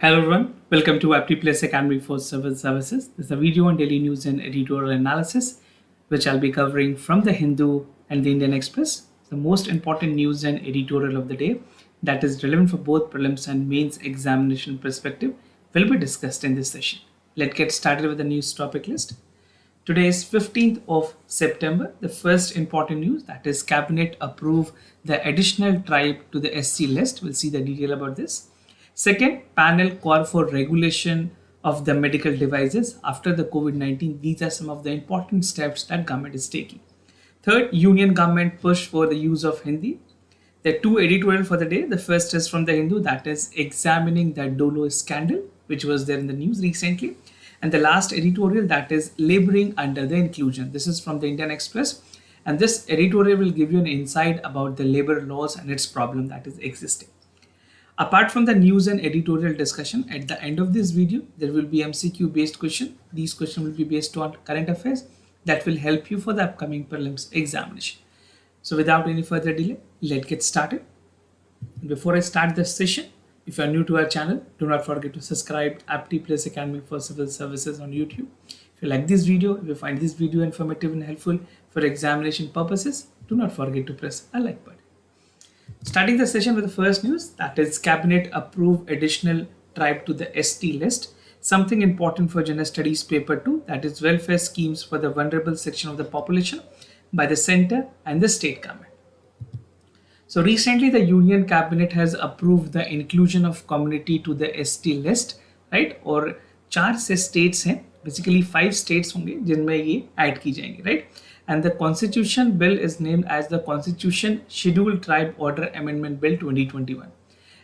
Hello everyone, welcome to Apti Plus Academy for Civil Services. This is a video on daily news and editorial analysis, which I'll be covering from the Hindu and the Indian Express. The most important news and editorial of the day that is relevant for both prelims and mains examination perspective will be discussed in this session. Let's get started with the news topic list. Today is 15th of September. The first important news, that is Cabinet approve the additional tribe to the SC list. We'll see the detail about this. Second, panel call for regulation of the medical devices after the COVID-19. These are some of the important steps that government is taking. Third, union government push for the use of Hindi. There are two editorial for the day. The first is from the Hindu, that is examining the Dolo scandal, which was there in the news recently. And the last editorial, that is laboring under the inclusion. This is from the Indian Express. And this editorial will give you an insight about the labor laws and its problem that is existing. Apart from the news and editorial discussion, at the end of this video, there will be MCQ based question. These questions will be based on current affairs that will help you for the upcoming prelims examination. So without any further delay, let's get started. Before I start this session, if you are new to our channel, do not forget to subscribe to Apti Plus Academy for Civil Services on YouTube. If you like this video, if you find this video informative and helpful for examination purposes, do not forget to press a like button. Starting the session with the first news, that is Cabinet approve additional tribe to the ST list. Something important for General Studies Paper 2, that is welfare schemes for the vulnerable section of the population by the center and the state government. So recently the Union Cabinet has approved the inclusion of community to the ST list, right? और 4 से states हैं, basically 5 states होंगे जिनमें ये add की जाएंगी, right? And the constitution bill is named as the Constitution Scheduled Tribe Order Amendment Bill 2021.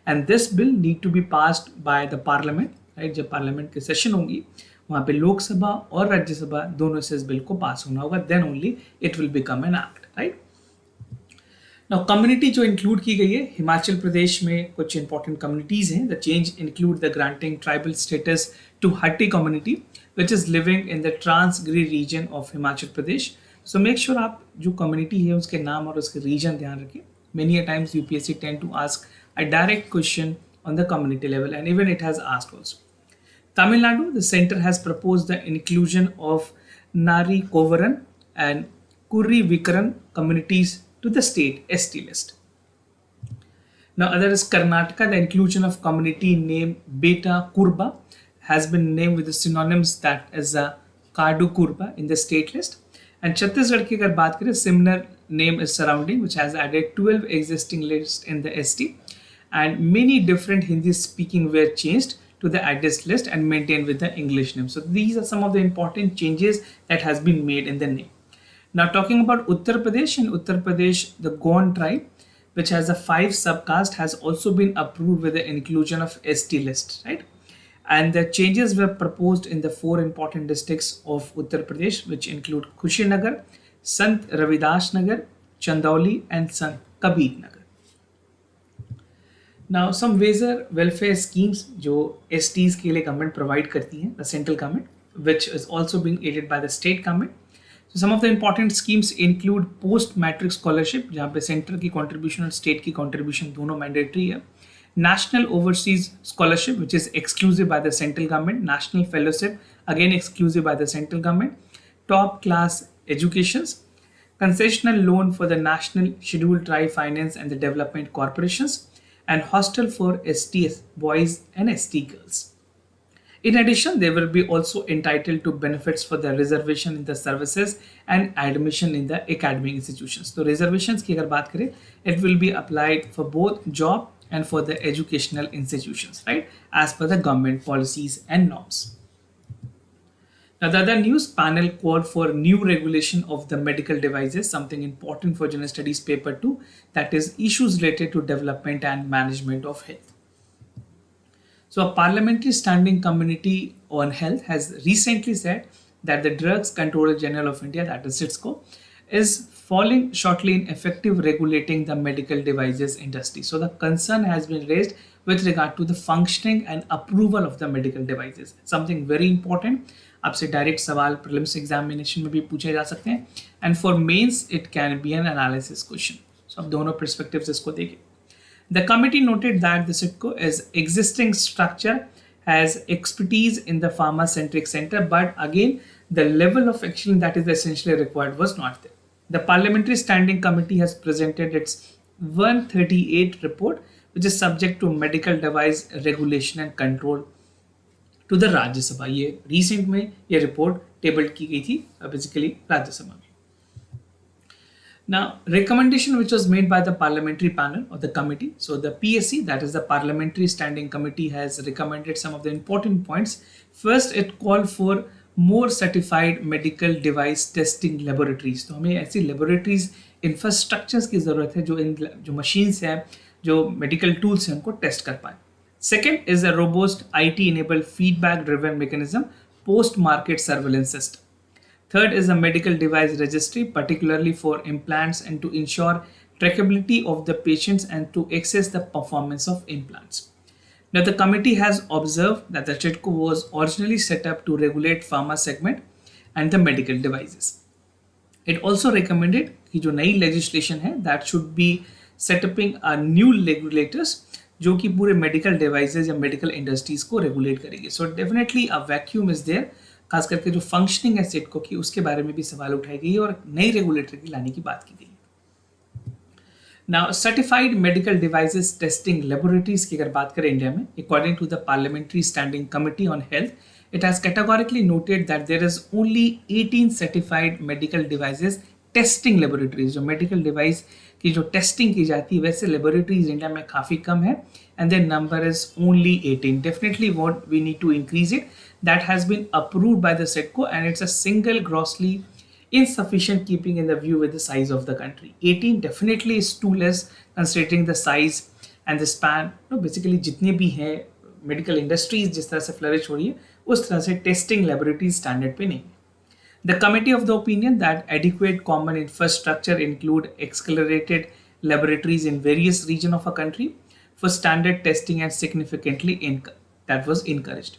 And this bill need to be passed by the parliament, right? जब parliament की session होगी, वहाँ पे लोकसभा और राज्यसभा दोनों से इस बिल को पास होना होगा, then only it will become an act, right? Now, community जो include की गई है, हिमाचल प्रदेश में कुछ important communities हैं. The change include the granting tribal status to Hatti community, which is living in the Transgiri region of Himachal Pradesh. So make sure आप जो community है उसके नाम और उसके region ध्यान रखें. Many a times UPSC tend to ask a direct question on the community level, and even it has asked also. Tamil Nadu, the center has proposed the inclusion of Nari Kovaran and Kurri Vikaran communities to the state ST list. Now other is Karnataka, the inclusion of community name Beta Kurba has been named with the synonyms that is a Kadu Kurba in the state list. And Chhattisgarh की अगर बात करें, similar name is surrounding, which has added 12 existing lists in the ST, and many different Hindi speaking were changed to the address list and maintained with the English name. So these are some of the important changes that has been made in the name. Now talking about Uttar Pradesh, in Uttar Pradesh, the Gond tribe, which has a 5 subcaste, has also been approved with the inclusion of ST list, right? And the changes were proposed in the 4 important districts of Uttar Pradesh, which include Kushinagar, Sant Ravidas Nagar, Chandauli, and Sant Kabir Nagar. Now some major welfare schemes जो STs के लिए government provide करती है, the central government, which is also being aided by the state government. So some of the important schemes include post matric scholarship, जहाँ पे center की contribution और state की contribution दोनों mandatory है. National overseas scholarship, which is exclusive by the central government. National fellowship, again exclusive by the central government. Top class educations. Concessional loan for the National Scheduled Tribe Finance and the Development Corporations. And hostel for STs boys and ST girls. In addition, they will be also entitled to benefits for the reservation in the services and admission in the academic institutions. So reservations की अगर बात करें, it will be applied for both job and for the educational institutions, right? As per the government policies and norms. Now the other news, panel called for new regulation of the medical devices, something important for General Studies Paper 2, that is issues related to development and management of health. So a parliamentary standing committee on health has recently said that the Drugs Controller General of India, that is CITSCO, is falling shortly in effective regulating the medical devices industry. So the concern has been raised with regard to the functioning and approval of the medical devices. Something very important. आपसे direct सवाल prelims examination में भी पूछे जा सकते हैं, and for mains it can be an analysis question. So अब दोनों पर्सपेक्टिव्स इसको देखें. The committee noted that the CITCO is existing structure has expertise in the pharma-centric center, but again, the level of action that is essentially required was not there. The Parliamentary Standing Committee has presented its 138 report, which is subject to medical device regulation and control to the राज्य सभा. ये recent में ये report tabled की गई थी basically राज्य सभा में. Now, recommendation which was made by the parliamentary panel or the committee. So the PSC, that is the Parliamentary Standing Committee, has recommended some of the important points. First, it called for more certified medical device testing laboratories. तो हमें ऐसी laboratories infrastructures की ज़रूरत है जो machines हैं, जो medical tools हैं, उनको test कर पाए. Second is a robust IT-enabled feedback-driven mechanism post-market surveillance system. Third is a medical device registry, particularly for implants and to ensure trackability of the patients and to assess the performance of implants. Now, the committee has observed that the CHITCO was originally set up to regulate pharma segment and the medical devices. It also recommended कि जो नई legislation है that should be setting a new regulators जो कि पूरे medical devices या medical industries को regulate करेगी. So definitely a vacuum is there. खास करके जो फंक्शनिंग है सिटको की उसके बारे में भी सवाल उठाई गई और नई रेगुलेटर की लाने की बात की गई. Now certified medical devices testing laboratories की अगर बात करें इंडिया में, according to the parliamentary standing committee on health, it has categorically noted that there is only 18 certified medical devices testing laboratories. जो मेडिकल डिवाइस की जो टेस्टिंग की जाती है वैसे लेबोरेटरीज इंडिया में काफ़ी कम है, and their number is only 18. Definitely what we need to increase it. That has been approved by the SETCO and it's a single grossly insufficient keeping in the view with the size of the country. 18 definitely is too less considering the size and the span. No, basically जितने भी हैं medical industries जिस तरह से flourish हो रही है उस तरह से testing laboratory standard पे नहीं. The committee of the opinion that adequate common infrastructure include accelerated laboratories in various regions of a country for standard testing and significantly that was encouraged.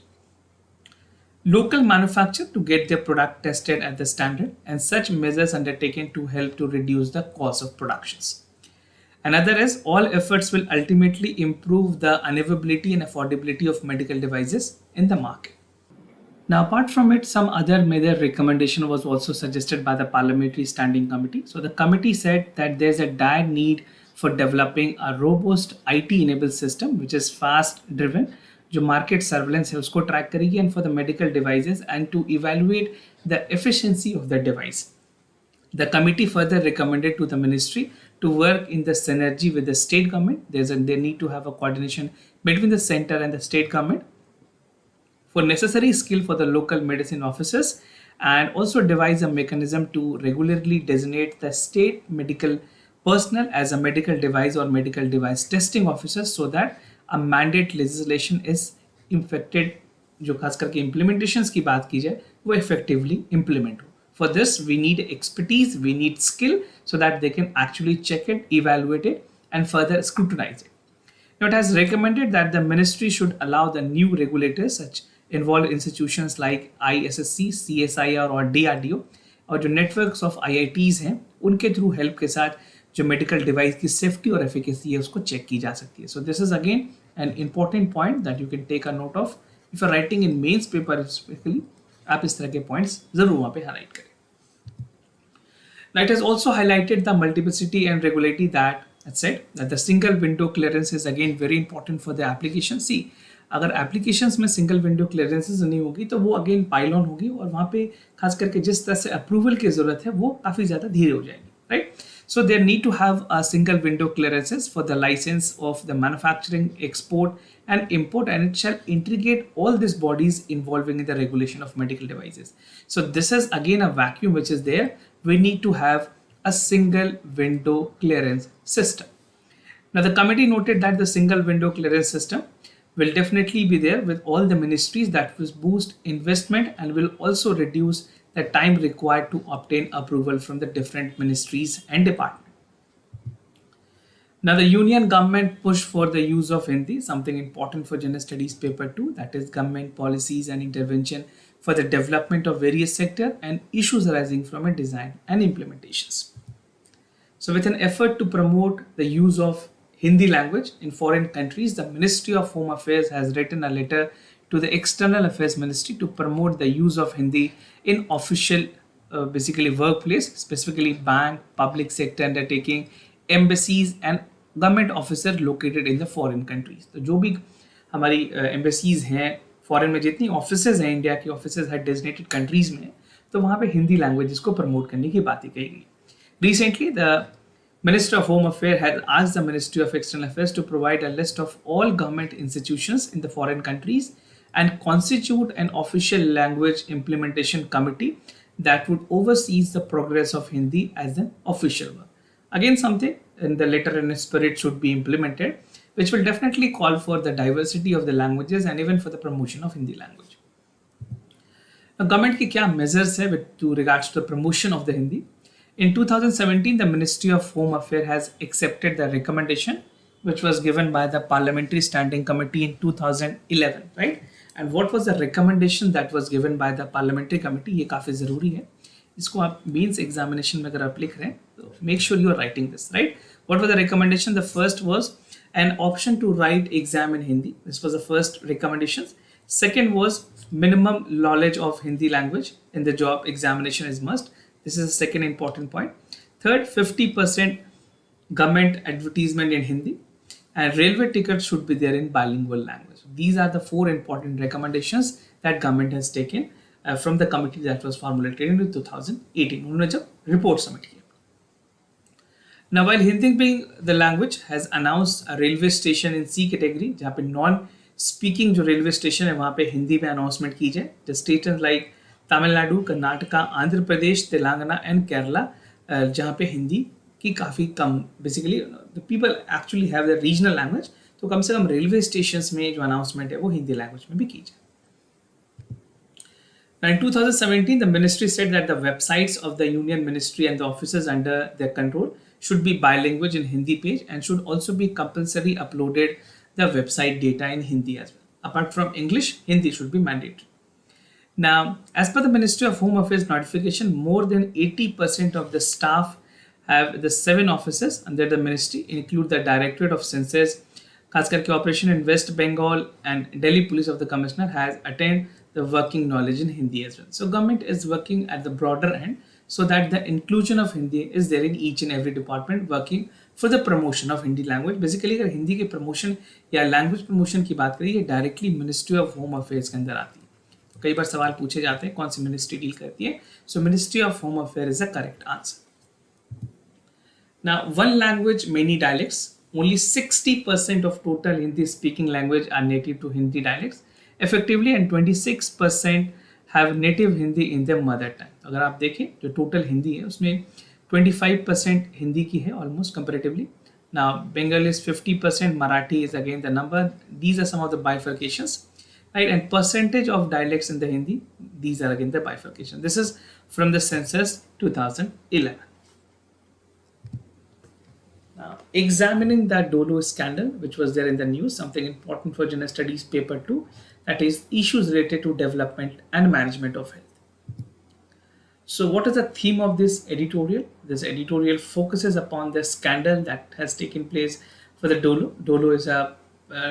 Local manufacture to get their product tested at the standard and such measures undertaken to help to reduce the cost of productions. Another is all efforts will ultimately improve the availability and affordability of medical devices in the market. Now, apart from it, some other major recommendation was also suggested by the Parliamentary Standing Committee. So the committee said that there's a dire need for developing a robust IT-enabled system which is fast-driven, जो market surveillance है उसको track करेगी, and for the medical devices and to evaluate the efficiency of the device. The committee further recommended to the ministry to work in the synergy with the state government. They need to have a coordination between the center and the state government for necessary skill for the local medicine officers, and also devise a mechanism to regularly designate the state medical personnel as a medical device or medical device testing officers so that a mandate legislation is effected. जो खास करके implementations की बात की जाए वो effectively implement हो. For this we need expertise, we need skill so that they can actually check it, evaluate it and further scrutinize it. Now it has recommended that the ministry should allow the new regulators such involved institutions like ISSC, CSIR और DRDO और जो networks of IITs हैं उनके through help के साथ जो medical device की safety और एफिकेसी है उसको चेक की जा सकती है. So this is again an important point that you can take a note of if you are writing in mains paper specially. आप इस तरह के पॉइंट्स जरूर वहां पे हाईलाइट करें. Now it has also highlighted the multiplicity and regularity that said that the single window clearance is again very important for the application. See, अगर applications में single window clearances नहीं होगी तो वो again pile on होगी और वहाँ पे खास करके जिस तरह से approval की ज़रूरत है वो काफ़ी ज़्यादा धीरे हो जाएगी, right? So they need to have a single window clearances for the license of the manufacturing, export and import, and it shall integrate all these bodies involving in the regulation of medical devices. So this is again a vacuum which is there. We need to have a single window clearance system. Now the committee noted that the single window clearance system will definitely be there with all the ministries. That will boost investment and will also reduce the time required to obtain approval from the different ministries and departments. Now the union government pushed for the use of Hindi, something important for General Studies paper 2, that is government policies and intervention for the development of various sectors and issues arising from a design and implementations. So with an effort to promote the use of Hindi language in foreign countries, the Ministry of Home Affairs has written a letter to the External Affairs Ministry to promote the use of Hindi in official basically workplace, specifically bank, public sector undertaking, embassies and government officer located in the foreign countries. तो जो भी हमारी embassies हैं foreign में, जितनी offices हैं India की offices है डेजिग्नेटेड कंट्रीज में, तो वहाँ पे हिंदी लैंग्वेज को प्रमोट करने की बात कही गई. Recently, the Minister of Home Affairs had asked the Ministry of External Affairs to provide a list of all government institutions in the foreign countries and constitute an official language implementation committee that would oversee the progress of Hindi as an official one. Again, something in the letter and spirit should be implemented, which will definitely call for the diversity of the languages and even for the promotion of Hindi language. Now, government की क्या measures है with regards to the promotion of the Hindi? In 2017, the Ministry of Home Affairs has accepted the recommendation which was given by the Parliamentary Standing Committee in 2011, right? And what was the recommendation that was given by the Parliamentary Committee? ये काफ़ी ज़रूरी है. इसको आप means examination में अगर आप लिख रहे हैं तो make sure you are writing this, right? What was the recommendation? The first was an option to write exam in Hindi. This was the first recommendation. Second was minimum knowledge of Hindi language in the job examination is must. This is the second important point. Third, 50% government advertisement in Hindi and railway tickets should be there in bilingual language. These are the four important recommendations that government has taken from the committee that was formulated in 2018. उन्होंने जब report submit किया. Now, while Hindi being the language has announced a railway station in C category, जहाँ पे non-speaking जो railway station है वहाँ पे हिंदी में announcement की जाए. The states like Tamil Nadu, Karnataka, Andhra Pradesh, Telangana and Kerala जहाँ पे हिंदी की काफ़ी कम basically the people actually have their regional language, तो कम से कम railway stations में जो announcement है वो हिंदी language में भी की जाए. Now, in 2017, the ministry said that the websites of the Union Ministry and the offices under their control should be bilingual in Hindi page and should also be compulsory uploaded the website data in Hindi as well. Apart from English, Hindi should be mandatory. Now, as per the Ministry of Home Affairs notification, more than 80% of the staff have the 7 offices under the ministry, include the Directorate of Census, खास करके Operation in West Bengal and Delhi Police of the Commissioner has attained the working knowledge in Hindi as well. So government is working at the broader end so that the inclusion of Hindi is there in each and every department working for the promotion of Hindi language. Basically अगर हिंदी के promotion या language promotion की बात करें ये directly Ministry of Home Affairs के अंदर आती है. कई बार सवाल पूछे जाते हैं कौन सी मिनिस्ट्री डील करती है. So Ministry of Home Affairs is the correct answer. Now, one language, many dialects. Only 60% of total Hindi speaking language are native to Hindi dialects effectively and 26% have native Hindi in their mother tongue. अगर आप देखें जो total Hindi है उसमें 25% हिंदी की है almost comparatively. Now, Bengal is 50%, Marathi is again the number. These are some of the bifurcations, right? And percentage of dialects in the Hindi, these are again the bifurcation. This is from the census 2011. Now, examining the Dolo scandal, which was there in the news, something important for General Studies paper 2, that is issues related to development and management of health. So what is the theme of this editorial? This editorial focuses upon the scandal that has taken place for the Dolo. Dolo is a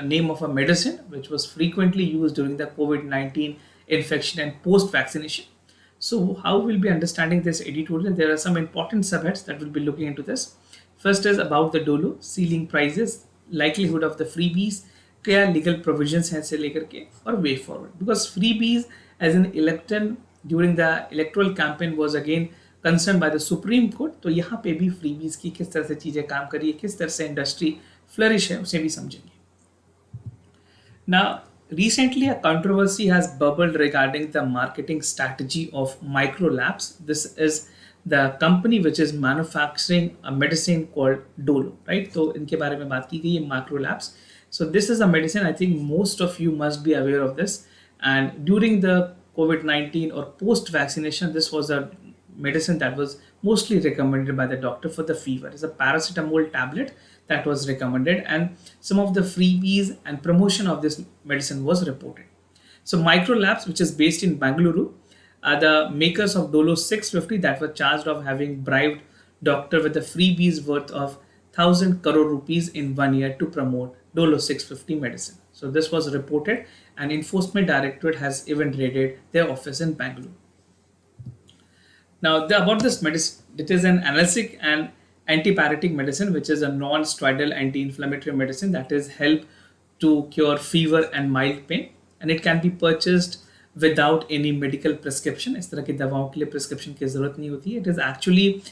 name of a medicine which was frequently used during the COVID-19 infection and post-vaccination. So how we'll be understanding this editorial? There are some important subheads that we'll be looking into this. First is about the Dolo, ceiling prices, likelihood of the freebies, क्या legal provisions हैं से लेकर के और way forward. Because freebies as an elector during the electoral campaign was again concerned by the Supreme Court. तो यहाँ पे भी freebies की किस तरह से चीजें काम कर रही है, किस तरह से industry flourish है, उसे भी समझेंगे. Now, recently a controversy has bubbled regarding the marketing strategy of Micro Labs. This is the company which is manufacturing a medicine called Dolo, right? तो इनके बारे में बात की गई है Micro Labs. So this is a medicine, I think most of you must be aware of this. And during the COVID-19 or post-vaccination, this was a medicine that was mostly recommended by the doctor for the fever. It's a paracetamol tablet that was recommended and some of the freebies and promotion of this medicine was reported. So Micro Labs, which is based in Bengaluru, are the makers of Dolo 650 that were charged of having bribed doctor with the freebies worth of 1,000 crore rupees in 1 year to promote Dolo 650 medicine. So this was reported, and Enforcement Directorate has even raided their office in Bangalore. Now, about this medicine, it is an analgesic and antipyretic medicine, which is a non-steroidal anti-inflammatory medicine that is help to cure fever and mild pain, and it can be purchased without any medical prescription. इस तरह की दवाओं के लिए prescription की ज़रूरत नहीं होती है. It is actually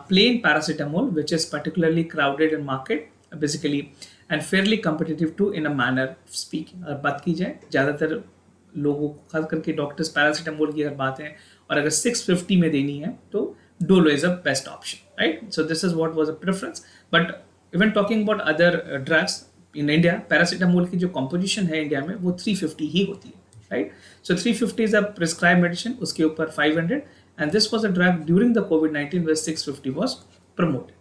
plain paracetamol, which is particularly crowded in market, basically, and fairly competitive too in a manner of speaking. अगर बात की जाए, ज़्यादातर लोगों को खास करके डॉक्टर्स पैरासीटामोल की अगर बात है और अगर 650 में देनी है तो Dolo is a best option, right. So this is what was a preference. But even talking about other drugs in India, paracetamol की जो कॉम्पोजिशन है इंडिया में वो 350 ही होती है, right. So 350 is a prescribe medicine, उसके ऊपर 500, and this was a drug during the कोविड-19 where 650 was promoted.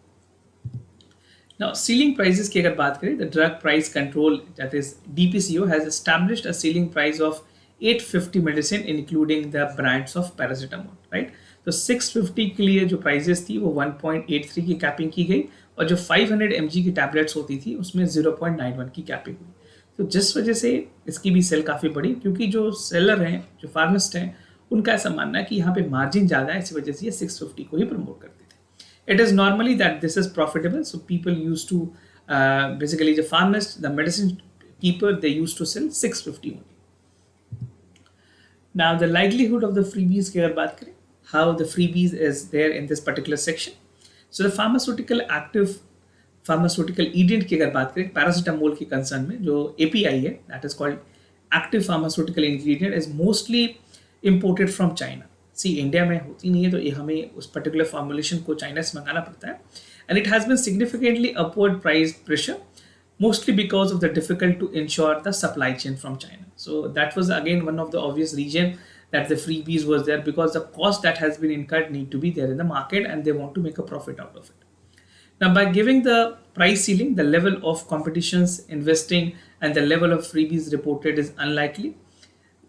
Now, ceiling prices की अगर बात करें, the drug price control, that is DPCO, has established a ceiling price of 850 medicine including the brands of paracetamol, right. तो 650 के लिए जो prices थी वो 1.83 की कैपिंग की गई, और जो 500 mg की टैबलेट्स होती थी उसमें 0.91 की कैपिंग हुई. तो जिस वजह से इसकी भी सेल काफ़ी बढ़ी, क्योंकि जो सेलर हैं, जो फार्मासिस्ट हैं, उनका ऐसा मानना है कि यहाँ पे मार्जिन ज़्यादा है, इसी वजह से ये 650 को ही प्रमोट करते थे. It is normally that this is profitable, so people used to basically the pharmacist, the medicine keeper, they used to sell 650 only. Now the likelihood of the freebies की अगर बात करें, how the freebies is there in this particular section. So the active pharmaceutical ingredient की अगर बात करें, paracetamol की concern में जो API है, that is called active pharmaceutical ingredient, is mostly imported from China. India में होती नहीं है, तो ये हमें उस पर्टिकुलर फॉर्मुलेशन को चाइना से मंगाना पड़ता है, and it has been significantly upward price pressure, mostly because of the difficult to ensure the supply chain from China. So that was again one of the obvious reason that the freebies was there, because the cost that has been incurred need to be there in the market and they want to make a profit out of it. Now, by giving the price ceiling, the level of competitions, investing, and the level of freebies reported is unlikely.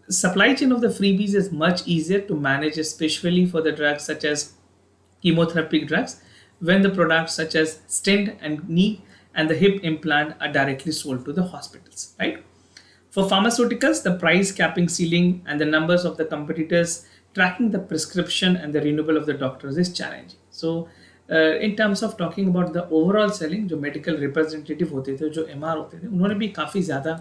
Supply chain of the freebies is much easier to manage, especially for the drugs such as chemotherapeutic drugs, when the products such as stent and knee and the hip implant are directly sold to the hospitals, right? For pharmaceuticals, the price capping ceiling and the numbers of the competitors tracking the prescription and the renewal of the doctors is challenging. So, in terms of talking about the overall selling, जो medical representative होते थे, जो MR होते थे, उन्होंने भी काफ़ी ज़्यादा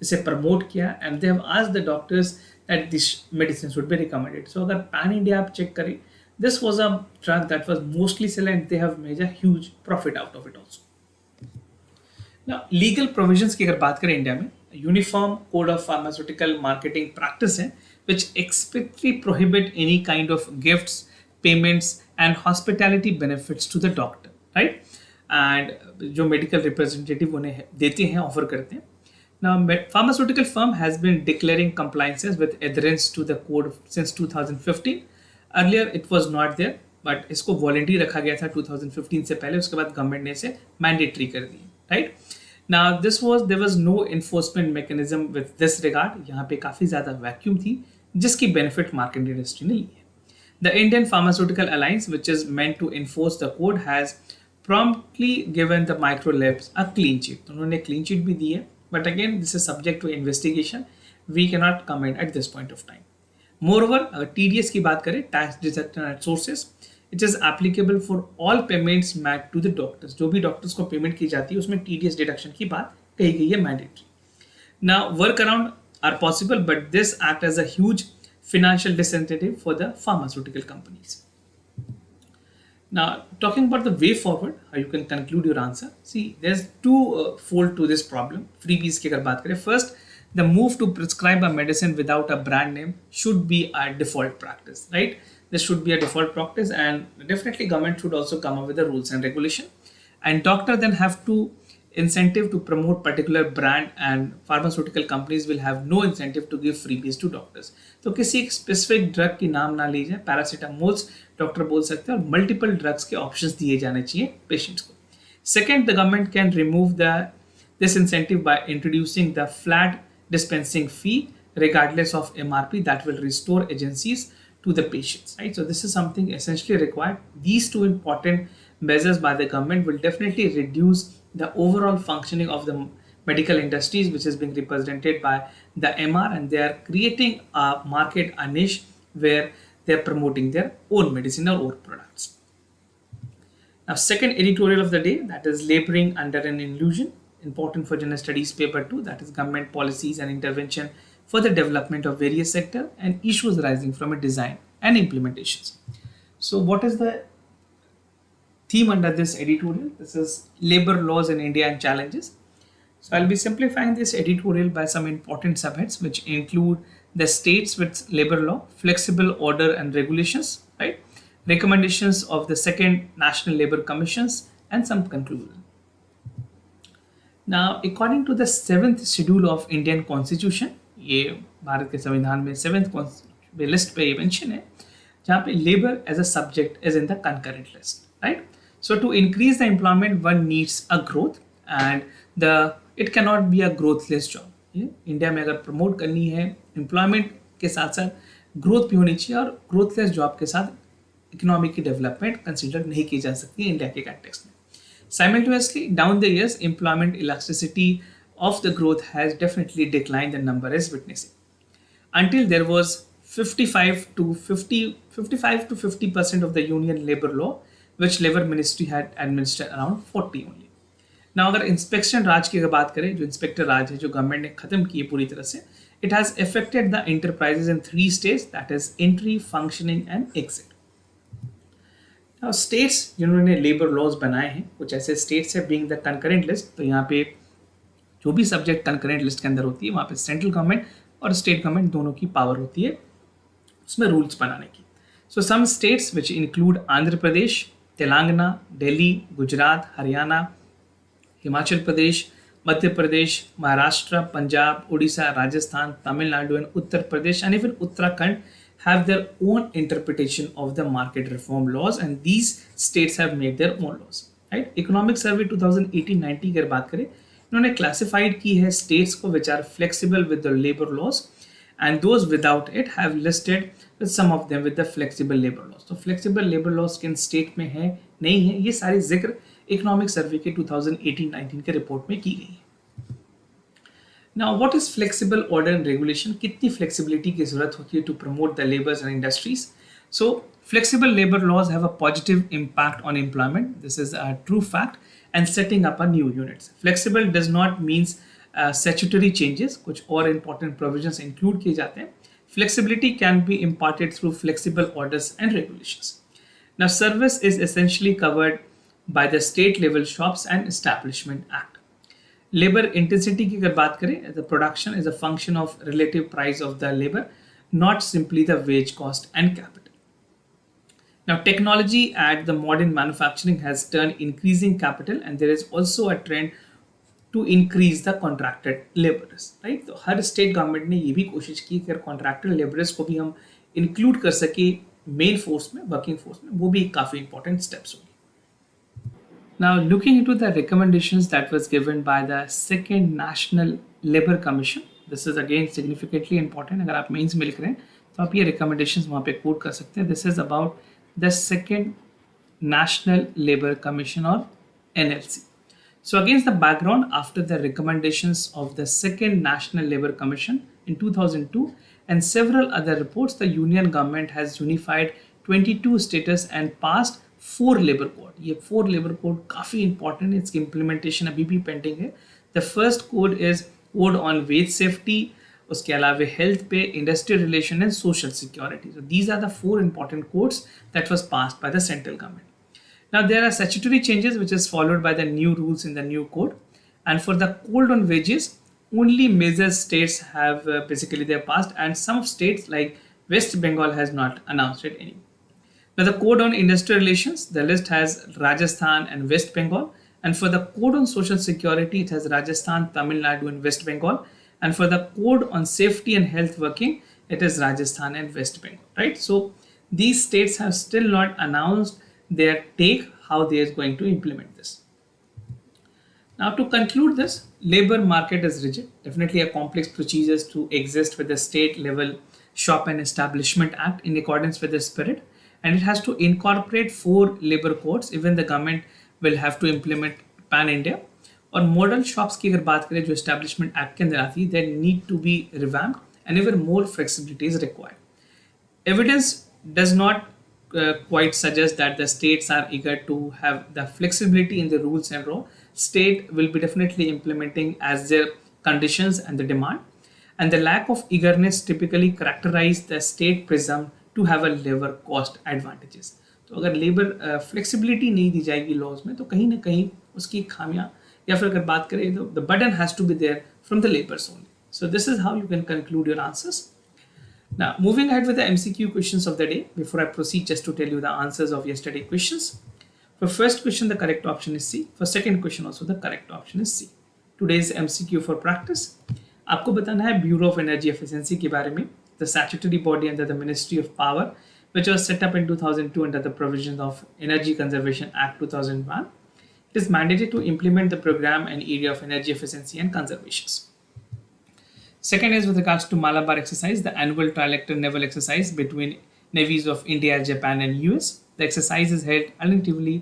इसे प्रमोट किया, and they have asked the doctors that this medicine should be recommended. So अगर पैन इंडिया आप चेक करें, this was a drug that was mostly sale and they have made a huge profit out of it also. Now legal provisions की अगर बात करें, India में uniform code of pharmaceutical marketing practice है which explicitly prohibit any kind of gifts, payments and hospitality benefits to the doctor, right. And जो medical representative उन्हें देते हैं, ऑफर करते हैं. Now, pharmaceutical firm has been declaring compliances with adherence to the code since 2015. Earlier, it was not there, but इसको voluntary रखा गया था 2015 से पहले. उसके बाद गवर्नमेंट ने इसे mandatory कर दी, right? Now, there was no enforcement mechanism with this regard. यहाँ पे काफ़ी ज़्यादा वैक्यूम थी, जिसकी benefit market industry ने ली है. The Indian Pharmaceutical Alliance, which is meant to enforce the code, has promptly given the micro labs a clean sheet. उन्होंने clean sheet भी दी है. But again, this is subject to investigation. We cannot comment at this point of time. Moreover, अगर TDS की बात करें, tax deduction at sources, it is applicable for all payments made to the doctors. जो भी doctors को payment की जाती है, उसमें TDS डिडक्शन की बात कही गई है, mandatory. Now, workaround are possible, but this act as a huge financial disincentive for the pharmaceutical companies. Now, talking about the way forward, how you can conclude your answer. See, there's two fold to this problem. Freebies की अगर बात करें, first, the move to prescribe a medicine without a brand name should be a default practice, right? This should be a default practice, and definitely government should also come up with the rules and regulation. And doctor then have to incentive to promote particular brand, and pharmaceutical companies will have no incentive to give freebies to doctors. तो किसी एक specific drug की नाम ना लीजिए, पैरासीटामोल्स doctor बोल सकते हैं, और मल्टीपल ड्रग्स के ऑप्शंस दिए जाने चाहिए पेशेंट्स को. Second, the government can remove this incentive by introducing the flat dispensing fee regardless of MRP that will restore agencies to the patients, right? So this is something essentially required. These two important measures by the government will definitely reduce the overall functioning of the medical industries, which is being represented by the MR, and they are creating a market, a niche where they are promoting their own medicine or own products. Now, second editorial of the day, that is laboring under an illusion, important for General Studies paper 2, that is government policies and intervention for the development of various sectors and issues arising from a design and implementations. So what is the theme under this editorial? This is labor laws in India and challenges. So I'll be simplifying this editorial by some important subheads, which include the states with labor law, flexible order and regulations, right? Recommendations of the second National Labour Commissions, and some conclusion. Now, according to the 7th schedule of Indian Constitution, ये भारत के संविधान में 7th list पे ये mention है, जहाँ पे labor as a subject is in the concurrent list, right? So to increase the employment, one needs a growth, and it cannot be a growthless job. India में अगर प्रमोट करनी है employment के साथ साथ ग्रोथ भी होनी चाहिए, और ग्रोथलेस जॉब के साथ इकोनॉमी की डेवलपमेंट कंसिडर नहीं की जा सकती है इंडिया के कंटेक्स्ट में. Simultaneously, down the years, employment elasticity of the growth has definitely declined, the number is witnessing. Until there was 55 to 50% of the union labor law, which labor ministry had administered around 40 only. Now, अगर inspection राज की अगर बात करें, जो inspector राज है जो government ने खत्म की है पूरी तरह से, it has affected the enterprises in 3 states, that is entry, functioning and exit. Now, states जिन्होंने लेबर लॉज बनाए हैं, कुछ ऐसे स्टेट्स है बीइंग द कंकरेंट लिस्ट, तो यहाँ पे जो भी सब्जेक्ट कंकरेंट लिस्ट के अंदर होती है वहाँ पे सेंट्रल गवर्नमेंट और स्टेट गवर्नमेंट दोनों की पावर होती है उसमें रूल्स बनाने की. So some states which include Andhra Pradesh, Telangana, Delhi, Gujarat, Haryana, Himachal Pradesh, Madhya Pradesh, Maharashtra, Punjab, Odisha, Rajasthan, Tamil Nadu and Uttar Pradesh and even Uttarakhand have their own interpretation of the market reform laws, and these states have made their own laws, right? Economic Survey 2018-19 की अगर बात करें, इन्होंने classified की है states को which are flexible with the labor laws, and those without it have listed with some of them with the flexible labor laws. तो flexible labor laws किन स्टेट में है नहीं है, ये सारी जिक्र इकोनॉमिक सर्वे के 2018-19 के रिपोर्ट में की गई है. Now, what is flexible order and regulation? कितनी flexibility की जरूरत होती है to promote the labors and industries? So, flexible labor laws have a positive impact on employment. This is a true fact. And setting up a new units. Flexible does not means statutory changes. कुछ और important provisions include किए जाते हैं. Flexibility can be imparted through flexible orders and regulations. Now, service is essentially covered by the State Level Shops and Establishment Act. Labor intensity की अगर बात करें, the production is a function of relative price of the labor, not simply the wage cost and capital. Now, technology at the modern manufacturing has turned increasing capital, and there is also a trend to increase the contracted laborers, right? तो हर state government ने ये भी कोशिश की कि contracted laborers को भी हम include कर सके main force में, working force में, वो भी काफी important steps होंगे. Now, looking into the recommendations that was given by the second National Labour Commission, this is again significantly important. अगर आप मेंस में लिख रहे हैं तो आप ये recommendations वहाँ पे quote कर सकते हैं. This is about the second National Labour Commission or NLC. So against the background, after the recommendations of the second National Labour Commission in 2002 and several other reports, the Union government has unified 22 status and passed 4 labour code. ये 4 labour code काफ़ी important है, इसकी implementation अभी भी pending है. The first code is code on wage safety, उसके अलावा health पे, industrial relation and social security. So these are the 4 important codes that was passed by the central government. Now, there are statutory changes which is followed by the new rules in the new code, and for the code on wages, only major states have basically they are passed, and some states like West Bengal has not announced it anymore. Now, the code on industrial relations, the list has Rajasthan and West Bengal, and for the code on social security, it has Rajasthan, Tamil Nadu and West Bengal, and for the code on safety and health working, it is Rajasthan and West Bengal, right? So these states have still not announced their take how they are going to implement this. Now, to conclude this, labor market is rigid, definitely a complex procedures to exist with the State Level Shop and Establishment Act in accordance with the spirit, and it has to incorporate 4 labor codes. Even the government will have to implement pan India. और model shops की अगर बात करें जो establishment act के अंदर आती है, there need to be revamped and ever more flexibility is required. Evidence does not quite suggest that the states are eager to have the flexibility in the rules and law. State will be definitely implementing as their conditions and the demand. And the lack of eagerness typically characterize the state prism to have a labor cost advantages. तो अगर labour flexibility नहीं दी जाएगी laws में तो कहीं ना कहीं उसकी खामियां या फिर अगर बात करें तो the burden has to be there from the labours only. So this is how you can conclude your answers. Now, moving ahead with the MCQ questions of the day, before I proceed, just to tell you the answers of yesterday questions. For first question, the correct option is C. For second question, also the correct option is C. Today's MCQ for practice. आपको बताना है Bureau of Energy Efficiency के बारे में, the statutory body under the Ministry of Power, which was set up in 2002 under the provisions of Energy Conservation Act 2001. It is mandated to implement the program and area of energy efficiency and conservation. Second is with regards to Malabar exercise, the annual trilateral naval exercise between navies of India, Japan, and US. The exercise is held alternatively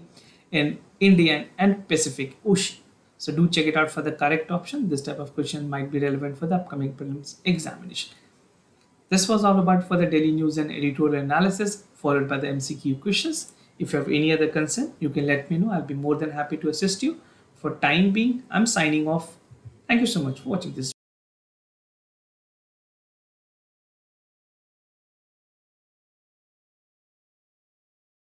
in Indian and Pacific Ocean. So do check it out for the correct option. This type of question might be relevant for the upcoming prelims examination. This was all about for the daily news and editorial analysis, followed by the MCQ questions. If you have any other concern, you can let me know. I'll be more than happy to assist you. For time being, I'm signing off. Thank you so much for watching this.